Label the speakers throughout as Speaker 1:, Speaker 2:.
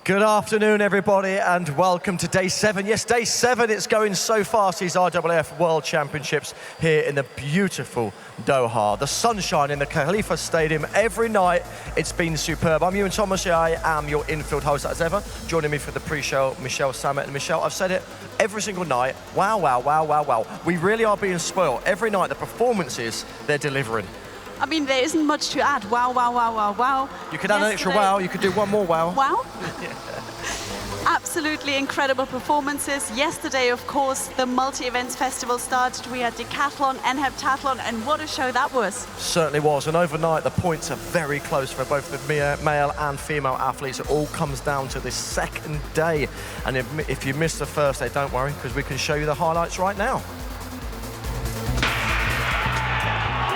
Speaker 1: Good afternoon, everybody, and welcome to day 7. Yes, day 7, it's going so fast, these IAAF World Championships here in the beautiful Doha. The sunshine in the Khalifa Stadium every night, it's been superb. I'm Ewan Thomas, I am your infield host as ever. Joining me for the pre-show, Michelle Samet. And Michelle, I've said it every single night, wow, wow, wow, wow, wow. We really are being spoiled. Every night, the performances they're delivering.
Speaker 2: I mean, there isn't much to add. Wow, wow, wow, wow, wow.
Speaker 1: You could add an extra wow, you could do one more wow.
Speaker 2: Wow?
Speaker 1: Yeah.
Speaker 2: Absolutely incredible performances. Yesterday, of course, the multi-events festival started. We had decathlon and heptathlon, and what a show that was.
Speaker 1: Certainly was, and overnight the points are very close for both the male and female athletes. It all comes down to this second day, and if you missed the first day, don't worry, because we can show you the highlights right now.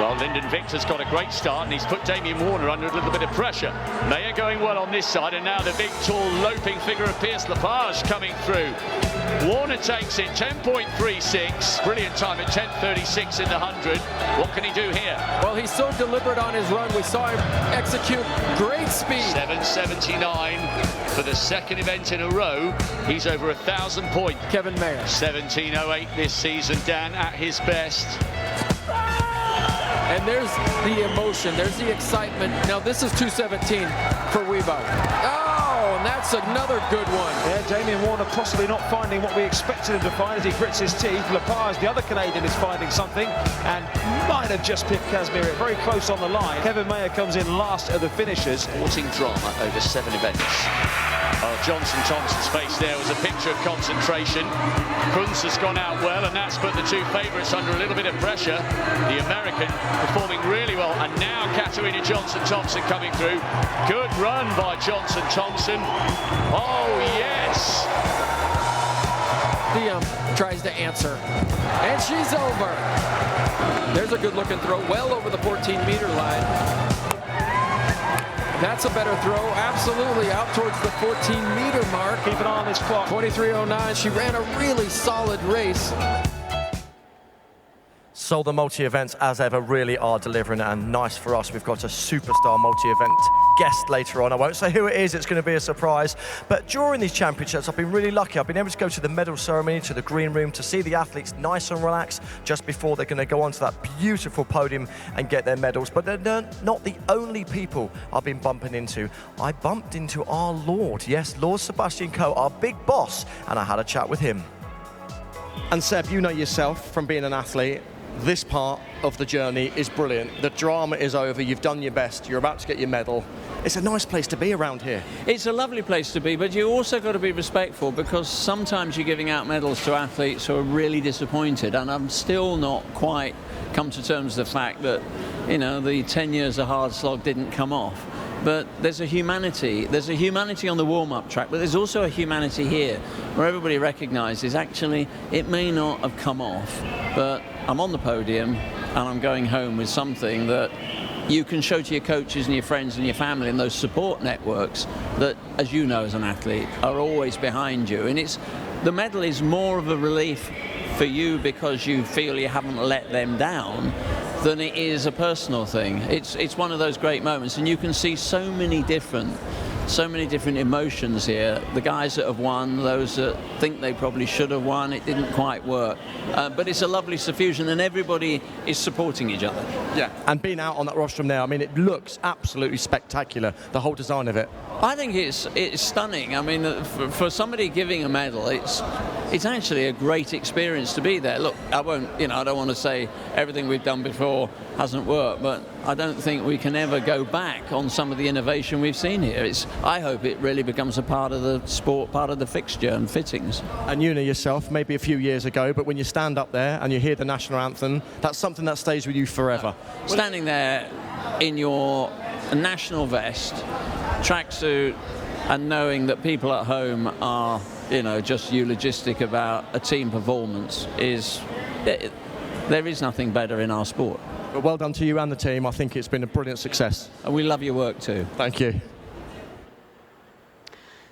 Speaker 3: Well, Lyndon Victor's got a great start, and he's put Damien Warner under a little bit of pressure. Mayer going well on this side, and now the big, tall, loping figure of Pierce Lepage coming through. Warner takes it, 10.36. Brilliant time at 10.36 in the 100. What can he do here?
Speaker 4: Well, he's so deliberate on his run. We saw him execute great speed.
Speaker 3: 7.79 for the second event in a row. He's over 1,000 points.
Speaker 4: Kevin Mayer.
Speaker 3: 17.08 this season, Dan, at his best.
Speaker 4: And there's the emotion, there's the excitement. Now this is 2:17 for Weibo. Oh, and that's another good one.
Speaker 5: Yeah, Damien Warner possibly not finding what we expected him to find as he grits his teeth. Lepage, the other Canadian, is finding something and might have just picked Casimir very close on the line. Kevin Mayer comes in last of the finishers.
Speaker 3: Sporting drama over 7 events. Oh, Johnson Thompson's face there was a picture of concentration. Kunz has gone out well, and that's put the two favourites under a little bit of pressure. The American performing really well, and now Katarina Johnson-Thompson coming through. Good run by Johnson-Thompson. Oh, yes!
Speaker 4: Diem tries to answer, and she's over. There's a good-looking throw, well over the 14-meter line. That's a better throw, absolutely, out towards the 14-meter mark.
Speaker 5: Keep an eye on this clock.
Speaker 4: 23:09, she ran a really solid race.
Speaker 1: So the multi-events, as ever, really are delivering, and nice for us. We've got a superstar multi-event guest later on. I won't say who it is, it's going to be a surprise. But during these championships, I've been really lucky. I've been able to go to the medal ceremony, to the green room, to see the athletes nice and relaxed just before they're going to go onto that beautiful podium and get their medals. But they're not the only people I've been bumping into. I bumped into our Lord, yes, Lord Sebastian Coe, our big boss, and I had a chat with him. And Seb, you know yourself from being an athlete, this part of the journey is brilliant. The drama is over, you've done your best, you're about to get your medal. It's a nice place to be around here.
Speaker 6: It's a lovely place to be, but you also got to be respectful, because sometimes you're giving out medals to athletes who are really disappointed, and I'm still not quite come to terms with the fact that, you know, the 10 years of hard slog didn't come off. But there's a humanity on the warm-up track, but there's also a humanity here where everybody recognizes actually it may not have come off, but I'm on the podium and I'm going home with something that you can show to your coaches and your friends and your family and those support networks that, as you know as an athlete, are always behind you. And the medal is more of a relief for you because you feel you haven't let them down than it is a personal thing. It's one of those great moments, and you can see so many different emotions here. The guys that have won, those that think they probably should have won, it didn't quite work. But it's a lovely suffusion, and everybody is supporting each other.
Speaker 1: Yeah, and being out on that rostrum now, I mean, it looks absolutely spectacular, the whole design of it.
Speaker 6: I think it's stunning. I mean, for somebody giving a medal, it's actually a great experience to be there. Look, I don't want to say everything we've done before hasn't worked, but I don't think we can ever go back on some of the innovation we've seen here. I hope it really becomes a part of the sport, part of the fixture and fittings.
Speaker 1: And you know yourself, maybe a few years ago, but when you stand up there and you hear the national anthem, that's something that stays with you forever.
Speaker 6: Standing there in your national vest, tracksuit, and knowing that people at home are, just eulogistic about a team performance there is nothing better in our sport.
Speaker 1: But well done to you and the team. I think it's been a brilliant success.
Speaker 6: And we love your work too.
Speaker 1: Thank you.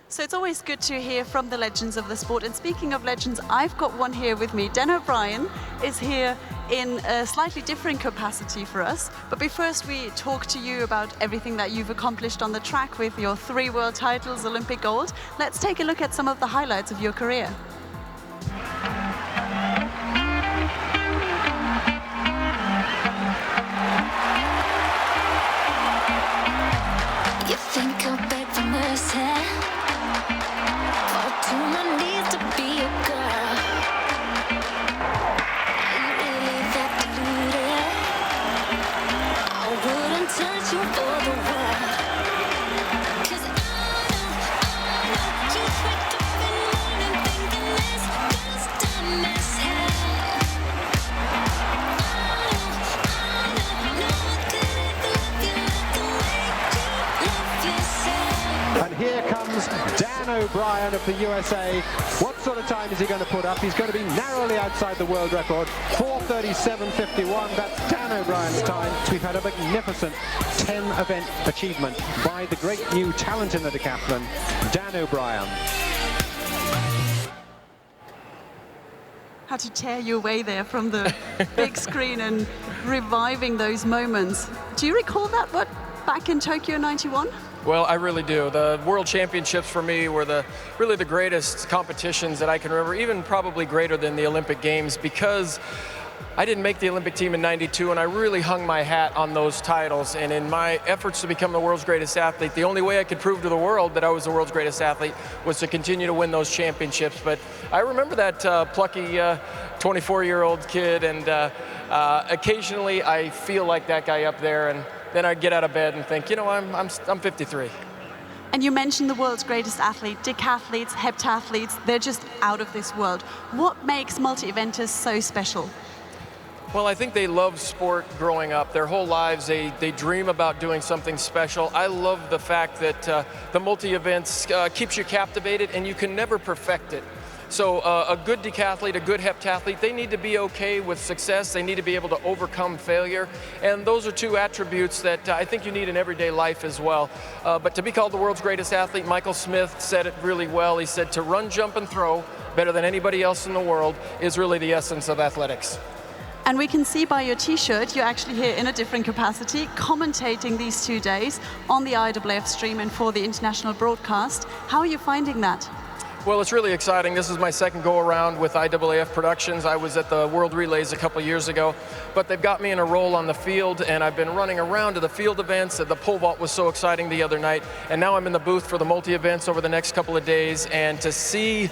Speaker 2: So it's always good to hear from the legends of the sport. And speaking of legends, I've got one here with me. Dan O'Brien is here in a slightly different capacity for us. But before we talk to you about everything that you've accomplished on the track with your 3 world titles, Olympic gold, let's take a look at some of the highlights of your career.
Speaker 7: You think I'll beg for mercy? Fall to my knees to be a girl. Are you really that deluded? I wouldn't touch you for the world. 'Cause I know you wake up in the morning thinking this girl's dumb as hell. I know I could love you like the way you love yourself.
Speaker 8: And here comes Dan O'Brien of the USA. What sort of time is he going to put up? He's going to be narrowly outside the world record, 4:37.51. That's Dan O'Brien's time. We've had a magnificent 10-event achievement by the great new talent in the decathlon, Dan O'Brien.
Speaker 2: Had to tear you away there from the big screen and reviving those moments. Do you recall that, back in Tokyo 91?
Speaker 4: Well, I really do. The World Championships for me were really the greatest competitions that I can remember, even probably greater than the Olympic Games, because I didn't make the Olympic team in '92, and I really hung my hat on those titles. And in my efforts to become the world's greatest athlete, the only way I could prove to the world that I was the world's greatest athlete was to continue to win those championships. But I remember that plucky 24-year-old kid, and occasionally I feel like that guy up there, and then I get out of bed and think, you know, I'm 53.
Speaker 2: And you mentioned the world's greatest athlete, decathletes, heptathletes, they're just out of this world. What makes multi-eventers so special?
Speaker 4: Well, I think they love sport growing up. Their whole lives, they dream about doing something special. I love the fact that the multi-events keeps you captivated, and you can never perfect it. So a good decathlete, a good heptathlete, they need to be okay with success. They need to be able to overcome failure. And those are 2 attributes that I think you need in everyday life as well. But to be called the world's greatest athlete, Michael Smith said it really well. He said to run, jump, and throw better than anybody else in the world is really the essence of athletics.
Speaker 2: And we can see by your t-shirt, you're actually here in a different capacity, commentating these 2 days on the IAAF stream and for the international broadcast. How are you finding that?
Speaker 4: Well, it's really exciting. This is my second go-around with IAAF Productions. I was at the World Relays a couple of years ago, but they've got me in a role on the field, and I've been running around to the field events. The pole vault was so exciting the other night, and now I'm in the booth for the multi-events over the next couple of days, and to see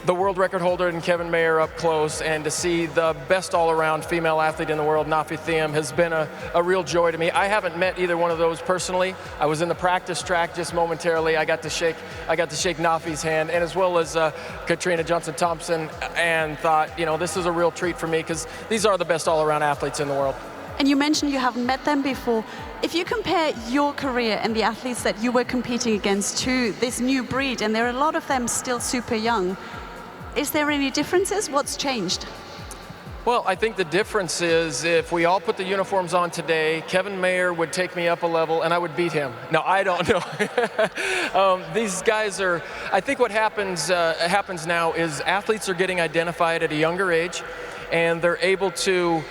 Speaker 4: the world record holder and Kevin Mayer up close, and to see the best all-around female athlete in the world, Nafi Thiam, has been a real joy to me. I haven't met either one of those personally. I was in the practice track just momentarily. I got to shake Nafi's hand, and as well as Katrina Johnson-Thompson, and thought, you know, this is a real treat for me, because these are the best all-around athletes in the world.
Speaker 2: And you mentioned you haven't met them before. If you compare your career and the athletes that you were competing against to this new breed, and there are a lot of them still super young, is there any differences? What's changed?
Speaker 4: Well, I think the difference is if we all put the uniforms on today, Kevin Mayer would take me up a level and I would beat him. No, I don't know. These guys are, I think what happens now is athletes are getting identified at a younger age, and they're able to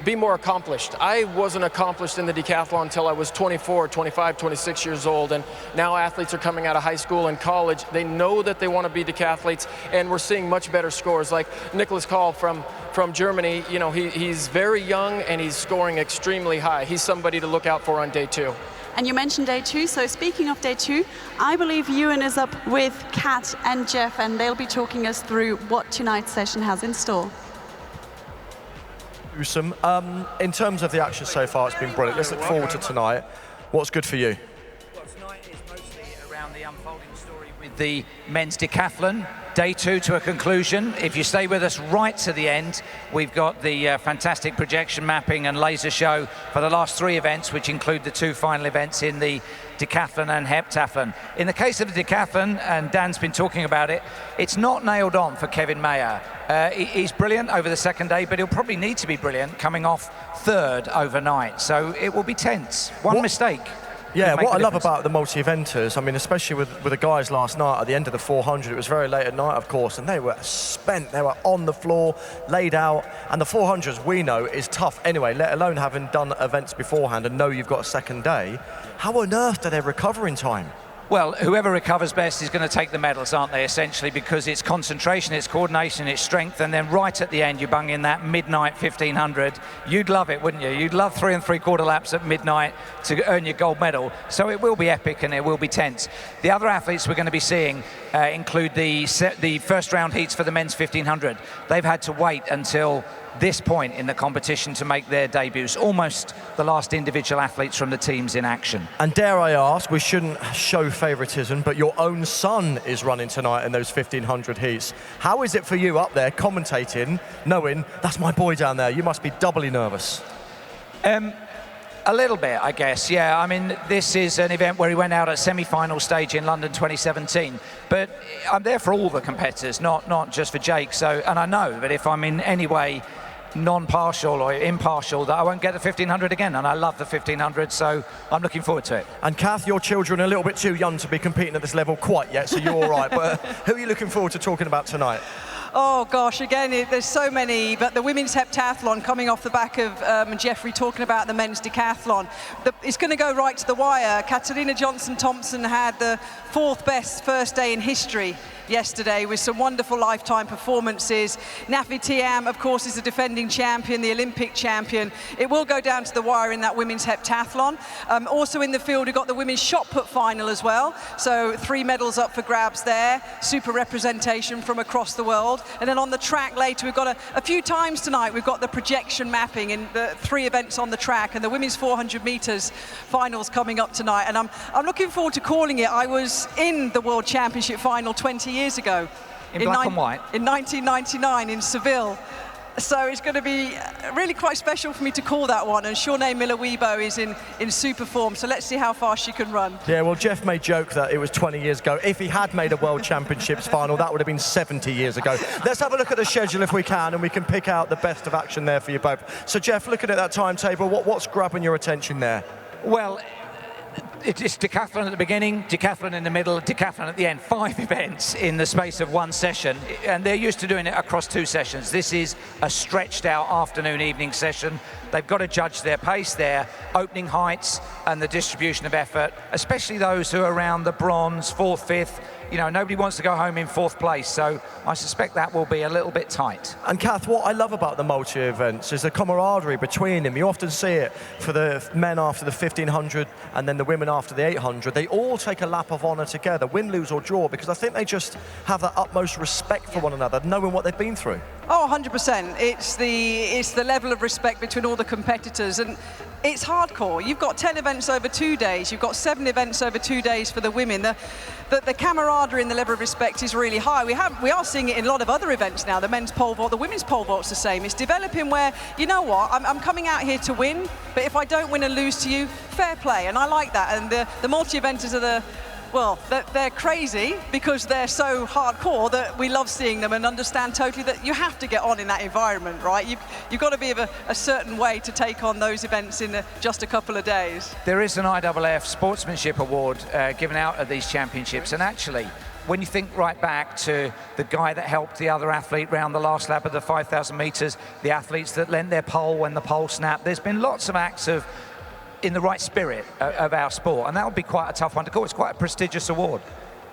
Speaker 4: be more accomplished. I wasn't accomplished in the decathlon until I was 24, 25, 26 years old, and now athletes are coming out of high school and college. They know that they want to be decathletes, and we're seeing much better scores. Like Nicholas Kahl from Germany, you know, he's very young and he's scoring extremely high. He's somebody to look out for on day 2.
Speaker 2: And you mentioned day 2, so speaking of day 2, I believe Ewan is up with Kat and Jeff, and they'll be talking us through what tonight's session has in store.
Speaker 1: Awesome. In terms of the action so far, it's been brilliant. Let's look forward to tonight. What's good for you?
Speaker 9: Well, tonight is mostly around the unfolding story with the men's decathlon. Day 2 to a conclusion. If you stay with us right to the end, we've got the fantastic projection mapping and laser show for the last 3 events, which include the 2 final events in the decathlon and heptathlon. In the case of the decathlon, and Dan's been talking about it, it's not nailed on for Kevin Mayer. He's brilliant over the second day, but he'll probably need to be brilliant coming off 3rd overnight. So it will be tense. One mistake.
Speaker 1: Yeah,
Speaker 9: make
Speaker 1: what I
Speaker 9: the
Speaker 1: love
Speaker 9: difference.
Speaker 1: about the multi-eventers, I mean, especially with the guys last night at the end of the 400, it was very late at night, of course, and they were spent. They were on the floor, laid out, and the 400s we know is tough anyway, let alone having done events beforehand and know you've got a second day. How on earth do they recover in time?
Speaker 9: Well, whoever recovers best is going to take the medals, aren't they, essentially, because it's concentration, it's coordination, it's strength, and then right at the end you bung in that midnight 1500. You'd love it, wouldn't you? You'd love 3 3/4 laps at midnight to earn your gold medal. So it will be epic and it will be tense. The other athletes we're going to be seeing include the first round heats for the men's 1500. They've had to wait until this point in the competition to make their debuts, almost the last individual athletes from the teams in action.
Speaker 1: And dare I ask, we shouldn't show favouritism, but your own son is running tonight in those 1500 heats. How is it for you up there commentating, knowing that's my boy down there? You must be doubly nervous.
Speaker 9: A little bit, I guess, yeah. I mean, this is an event where he went out at semi-final stage in London 2017, but I'm there for all the competitors, not just for Jake. So, and I know that if I'm in any way non-partial or impartial, that I won't get the 1500 again, and I love the 1500, so I'm looking forward to it.
Speaker 1: And Kath, your children are a little bit too young to be competing at this level quite yet, so you're all right. But who are you looking forward to talking about tonight?
Speaker 10: Oh gosh, again, there's so many, but the women's heptathlon coming off the back of Jeffrey talking about the men's decathlon. It's going to go right to the wire. Katarina Johnson-Thompson had the 4th best first day in history yesterday with some wonderful lifetime performances. Nafi Thiam, of course, is the defending champion, the Olympic champion. It will go down to the wire in that women's heptathlon. Also in the field, we've got the women's shot put final as well. So 3 medals up for grabs there. Super representation from across the world. And then on the track later, we've got a few times tonight, we've got the projection mapping in the 3 events on the track, and the women's 400 meters finals coming up tonight. And I'm looking forward to calling it. I was in the World Championship final 20 years ago.
Speaker 9: In black and white?
Speaker 10: In 1999 in Seville. So it's going to be really quite special for me to call that one. And Shawnee Miller-Weibo is in super form, so let's see how fast she can run.
Speaker 1: Yeah, well, Jeff may joke that it was 20 years ago. If he had made a World Championships final, that would have been 70 years ago. Let's have a look at the schedule if we can, and we can pick out the best of action there for you both. So, Jeff, looking at that timetable, what's grabbing your attention there?
Speaker 9: Well, it's decathlon at the beginning, decathlon in the middle, decathlon at the end. 5 events in the space of 1 session, and they're used to doing it across 2 sessions. This is a stretched out afternoon, evening session. They've got to judge their pace, their opening heights, and the distribution of effort, especially those who are around the bronze, 4th, 5th. You know, nobody wants to go home in 4th place, so I suspect that will be a little bit tight.
Speaker 1: And Kath, what I love about the multi-events is the camaraderie between them. You often see it for the men after the 1500 and then the women after the 800. They all take a lap of honour together, win, lose or draw, because I think they just have that utmost respect for one another, knowing what they've been through.
Speaker 10: Oh, 100%. It's the level of respect between all the competitors, and it's hardcore. You've got 10 events over 2 days. You've got 7 events over 2 days for the women. The camaraderie and the level of respect is really high. We are seeing it in a lot of other events now. The men's pole vault, the women's pole vault's the same. It's developing where, you know what, I'm coming out here to win, but if I don't win and lose to you, fair play. And I like that. And the multi-eventers are well, they're crazy because they're so hardcore that we love seeing them and understand totally that you have to get on in that environment, right? You've got to be of a certain way to take on those events in just a couple of days.
Speaker 9: There is an IAAF Sportsmanship Award given out at these championships, and actually, when you think right back to the guy that helped the other athlete round the last lap of the 5,000 metres, the athletes that lent their pole when the pole snapped, there's been lots of acts of in the right spirit of our sport, and that would be quite a tough one to call. It's quite a prestigious award.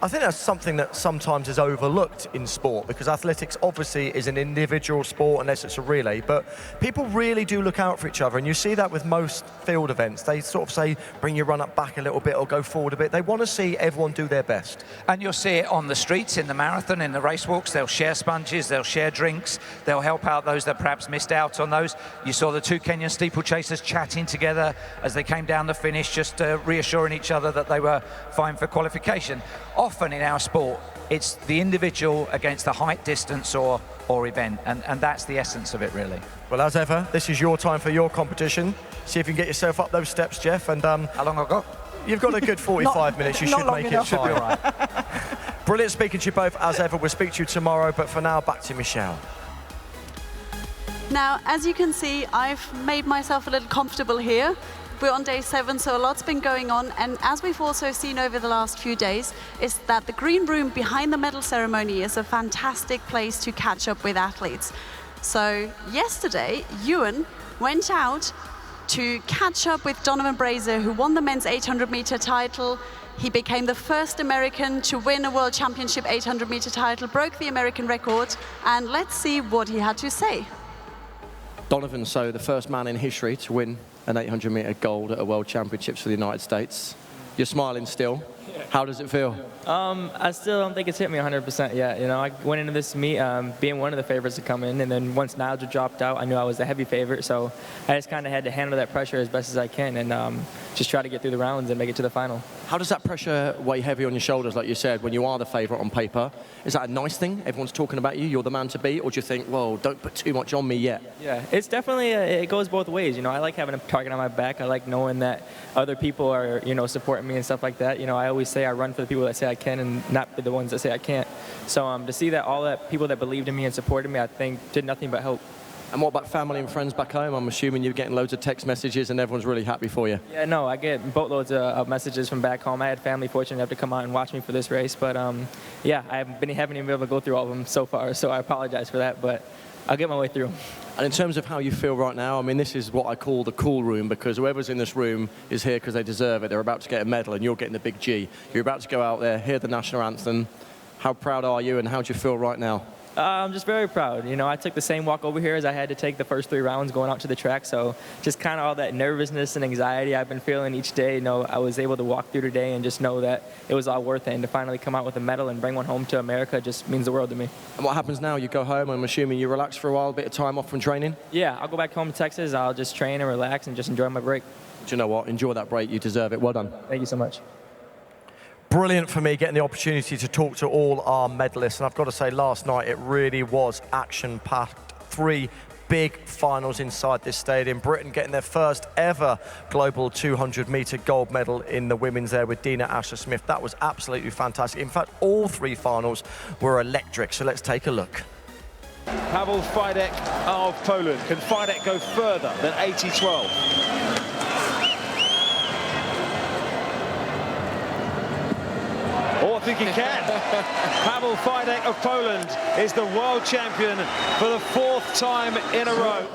Speaker 1: I think that's something that sometimes is overlooked in sport, because athletics obviously is an individual sport unless it's a relay, but people really do look out for each other, and you see that with most field events. They sort of say, bring your run up back a little bit or go forward a bit. They want to see everyone do their best.
Speaker 9: And you'll see it on the streets, in the marathon, in the race walks. They'll share sponges, they'll share drinks, they'll help out those that perhaps missed out on those. You saw the 2 Kenyan steeplechasers chatting together as they came down the finish, just reassuring each other that they were fine for qualification. Often in our sport, it's the individual against the height, distance or event, and that's the essence of it, really.
Speaker 1: Well, as ever, this is your time for your competition. See if you can get yourself up those steps, Jeff. And
Speaker 9: how long have I got?
Speaker 1: You've got a good 45 minutes. You should make it. Should be all right. Brilliant speaking to you both, as ever. We'll speak to you tomorrow, but for now, back to Michelle.
Speaker 2: Now, as you can see, I've made myself a little comfortable here. We're on day 7, so a lot's been going on. And as we've also seen over the last few days, is that the green room behind the medal ceremony is a fantastic place to catch up with athletes. So yesterday, Ewan went out to catch up with Donovan Brazier, who won the men's 800-meter title. He became the first American to win a World Championship 800-meter title, broke the American record, and let's see what he had to say.
Speaker 1: Donovan, so the first man in history to win an 800-meter gold at a World Championships for the United States. You're smiling still. How does it feel?
Speaker 11: I still don't think it's hit me 100% yet. You know, I went into this meet being one of the favorites to come in, and then once Nigel dropped out, I knew I was the heavy favorite, so I just kind of had to handle that pressure as best as I can and just try to get through the rounds and make it to the final.
Speaker 1: How does that pressure weigh heavy on your shoulders, like you said, when you are the favorite on paper? Is that a nice thing? Everyone's talking about you, you're the man to beat, or do you think, whoa, don't put too much on me yet?
Speaker 11: Yeah, it's definitely, it goes both ways. You know, I like having a target on my back. I like knowing that other people are, you know, supporting me and stuff like that. You know, I always say I run for the people that say I can and not the ones that say I can't. So to see that all that people that believed in me and supported me, I think did nothing but help.
Speaker 1: And what about family and friends back home? I'm assuming you're getting loads of text messages and everyone's really happy for you.
Speaker 11: Yeah, no, I get boatloads of messages from back home. I had family fortunate enough to come out and watch me for this race, but yeah, I haven't even been able to go through all of them so far, so I apologize for that, but I'll get my way through.
Speaker 1: And in terms of how you feel right now, I mean, this is what I call the cool room, because whoever's in this room is here because they deserve it. They're about to get a medal and you're getting the big G. You're about to go out there, hear the national anthem. How proud are you and how do you feel right now?
Speaker 11: I'm just very proud. You know, I took the same walk over here as I had to take the first 3 rounds going out to the track, so just kind of all that nervousness and anxiety I've been feeling each day, you know, I was able to walk through today and just know that it was all worth it, and to finally come out with a medal and bring one home to America just means the world to me.
Speaker 1: And what happens now? You go home, I'm assuming you relax for a while, a bit of time off from training?
Speaker 11: Yeah, I'll go back home to Texas, I'll just train and relax and just enjoy my break.
Speaker 1: Do you know what? Enjoy that break, you deserve it. Well done.
Speaker 11: Thank you so much.
Speaker 1: Brilliant for me getting the opportunity to talk to all our medalists, and I've got to say last night it really was action-packed. 3 big finals inside this stadium. Britain getting their first ever global 200-meter gold medal in the women's there with Dina Asher-Smith. That was absolutely fantastic. In fact, all 3 finals were electric, so let's take a look.
Speaker 5: Paweł Fidek of Poland. Can Fidek go further than 80-12? Oh, I think he can. Paweł Fidek of Poland is the world champion for the 4th time in a row.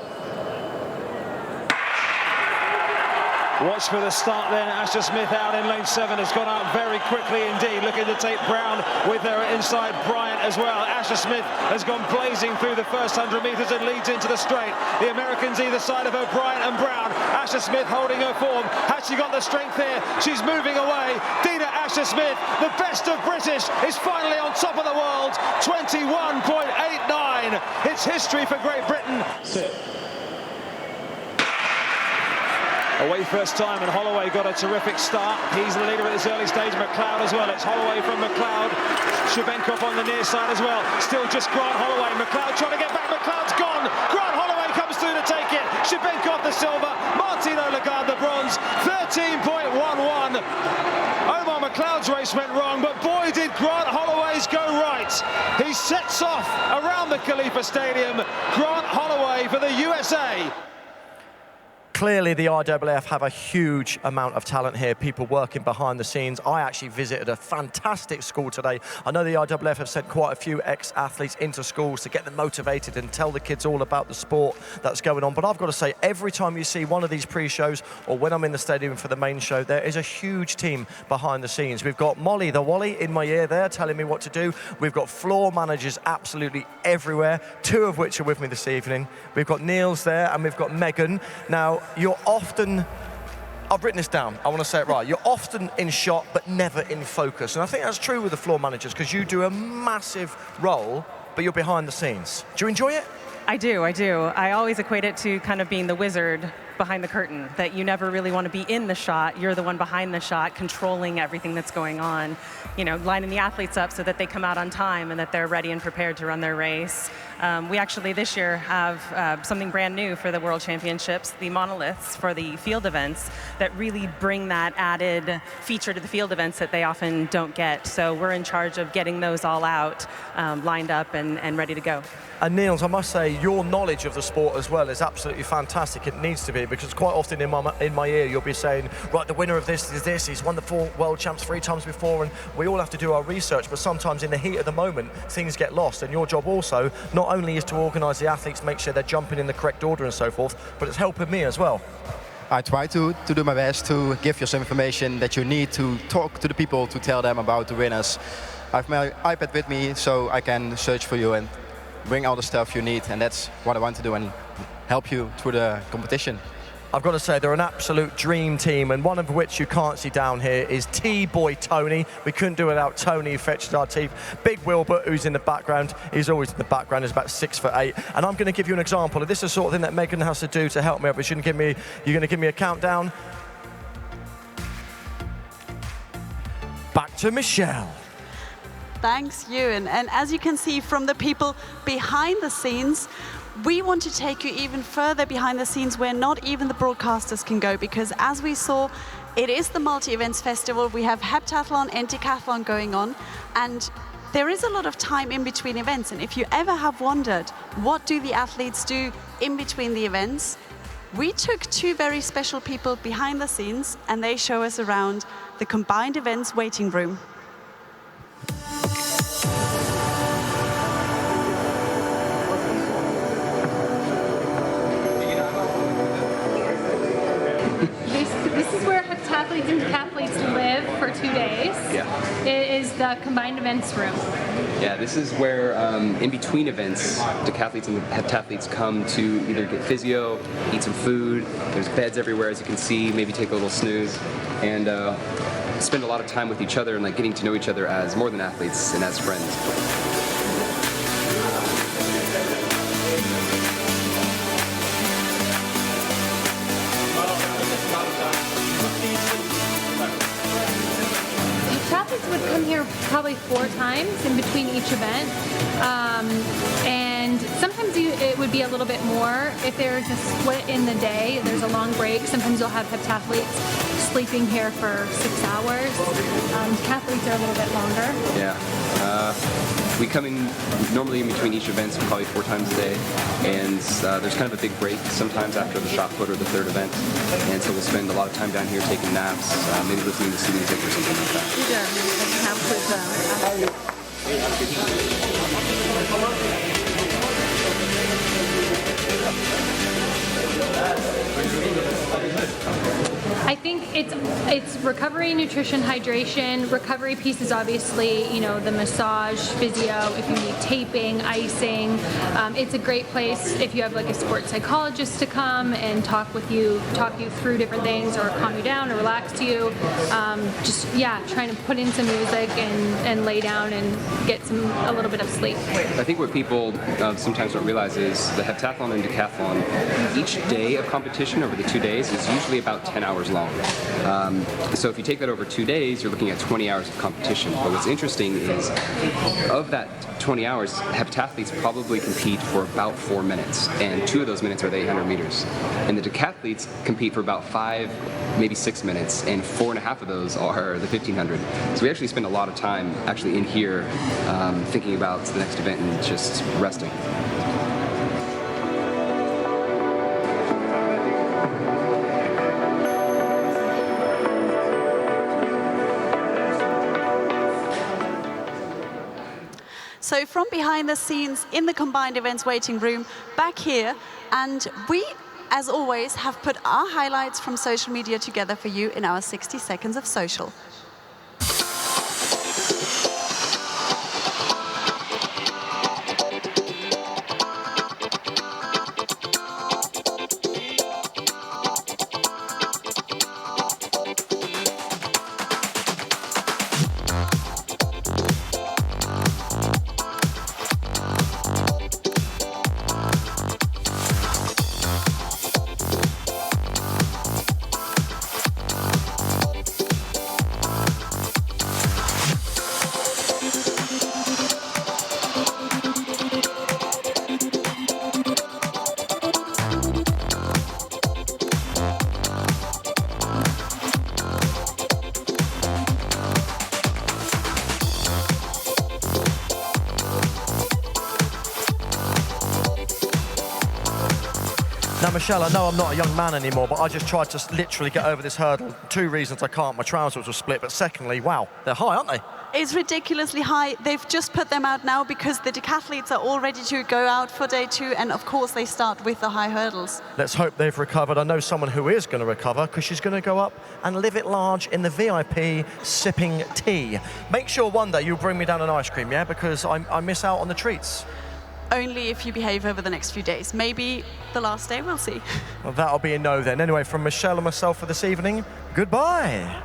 Speaker 5: Watch for the start then. Asher-Smith out in lane 7 has gone out very quickly indeed, looking to take Brown with her inside Bryant as well. Asher-Smith has gone blazing through the first 100 meters and leads into the straight. The Americans either side of her, Bryant and Brown. Asher-Smith holding her form. Has she got the strength here? She's moving away. Dina Asher-Smith, the best of British, is finally on top of the world. 21.89. It's history for Great Britain. Away first time, and Holloway got a terrific start. He's the leader at this early stage. McLeod as well. It's Holloway from McLeod. Shabenkov on the near side as well. Still just Grant Holloway. McLeod trying to get back. McLeod's gone. Grant Holloway comes through to take it. Shabenkov the silver. Martino Lagarde the bronze. 13.11. Omar McLeod's race went wrong, but boy did Grant Holloway's go right. He sets off around the Khalifa Stadium. Grant Holloway for the USA.
Speaker 1: Clearly, the IAAF have a huge amount of talent here, people working behind the scenes. I actually visited a fantastic school today. I know the IAAF have sent quite a few ex-athletes into schools to get them motivated and tell the kids all about the sport that's going on. But I've got to say, every time you see one of these pre-shows or when I'm in the stadium for the main show, there is a huge team behind the scenes. We've got Molly, the Wally, in my ear there telling me what to do. We've got floor managers absolutely everywhere, 2 of which are with me this evening. We've got Niels there and we've got Megan. Now, you're often, I've written this down, I want to say it right, you're often in shot but never in focus, and I think that's true with the floor managers because you do a massive role but you're behind the scenes. Do you enjoy it?
Speaker 12: I do. I always equate it to kind of being the wizard behind the curtain, that you never really want to be in the shot. You're the one behind the shot, controlling everything that's going on, you know, lining the athletes up so that they come out on time and that they're ready and prepared to run their race. We actually this year have something brand new for the World Championships, the monoliths for the field events that really bring that added feature to the field events that they often don't get. So we're in charge of getting those all out, lined up and ready to go.
Speaker 1: And Niels, I must say, your knowledge of the sport as well is absolutely fantastic. It needs to be, because quite often in my ear you'll be saying, right, the winner of this is this, he's won the 4 world champs 3 times before, and we all have to do our research, but sometimes in the heat of the moment things get lost, and your job also not only is to organise the athletes, make sure they're jumping in the correct order and so forth, but it's helping me as well.
Speaker 13: I try to do my best to give you some information that you need to talk to the people, to tell them about the winners. I have my iPad with me, so I can search for you and bring all the stuff you need, and that's what I want to do, and help you through the competition.
Speaker 1: I've got to say, they're an absolute dream team, and one of which you can't see down here is T-Boy Tony. We couldn't do it without Tony, who fetched our teeth. Big Wilbert, who's in the background. He's always in the background. He's about 6'8". And I'm going to give you an example. This is the sort of thing that Megan has to do to help me out. But you're going to give me a countdown. Back to Michelle.
Speaker 2: Thanks, Ewan. And as you can see from the people behind the scenes, we want to take you even further behind the scenes where not even the broadcasters can go, because as we saw, it is the multi-events festival. We have heptathlon and decathlon going on, and there is a lot of time in between events. And if you ever have wondered, what do the athletes do in between the events? We took 2 very special people behind the scenes, and they show us around the combined events waiting room.
Speaker 14: This is where heptathletes and decathletes live for 2 days.
Speaker 15: Yeah.
Speaker 14: It is the combined events room.
Speaker 15: Yeah, this is where in between events, decathletes and heptathletes come to either get physio, eat some food. There's beds everywhere, as you can see. Maybe take a little snooze, and spend a lot of time with each other and like getting to know each other as more than athletes and as friends.
Speaker 14: Athletes would come here probably 4 times in between each event, and sometimes it would be a little bit more if they're just split in the day. There's a long break. Sometimes you'll have heptathletes sleeping here for 6 hours. Decathletes are a little bit longer.
Speaker 15: Yeah. We come in normally in between each event, so probably 4 times a day, and there's kind of a big break sometimes after the shot put or the 3rd event, and so we'll spend a lot of time down here taking naps, maybe listening to some music or something like that.
Speaker 14: I think it's recovery, nutrition, hydration. Recovery piece is obviously, you know, the massage, physio, if you need taping, icing. It's a great place if you have like a sports psychologist to come and talk you through different things, or calm you down or relax you. Trying to put in some music and lay down and get a little bit of sleep.
Speaker 15: I think what people sometimes don't realize is the heptathlon and decathlon, each day of competition over the 2 days is usually about 10 hours long. So if you take that over 2 days, you're looking at 20 hours of competition. But what's interesting is, of that 20 hours, heptathletes probably compete for about 4 minutes, and 2 of those minutes are the 800 meters. And the decathletes compete for about 5, maybe 6 minutes, and 4.5 of those are the 1500. So we actually spend a lot of time actually in here thinking about the next event and just resting.
Speaker 2: So from behind the scenes in the combined events waiting room, back here, and we, as always, have put our highlights from social media together for you in our 60 seconds of social.
Speaker 1: Now, Michelle, I know I'm not a young man anymore, but I just tried to literally get over this hurdle. 2 reasons I can't. My trousers were split, but secondly, wow, they're high, aren't they?
Speaker 2: It's ridiculously high. They've just put them out now because the decathletes are all ready to go out for day 2, and of course they start with the high hurdles.
Speaker 1: Let's hope they've recovered. I know someone who is going to recover because she's going to go up and live it large in the VIP sipping tea. Make sure one day you'll bring me down an ice cream, yeah? Because I miss out on the treats.
Speaker 2: Only if you behave over the next few days. Maybe the last day, we'll see.
Speaker 1: Well, that'll be a no then. Anyway, from Michelle and myself for this evening, goodbye.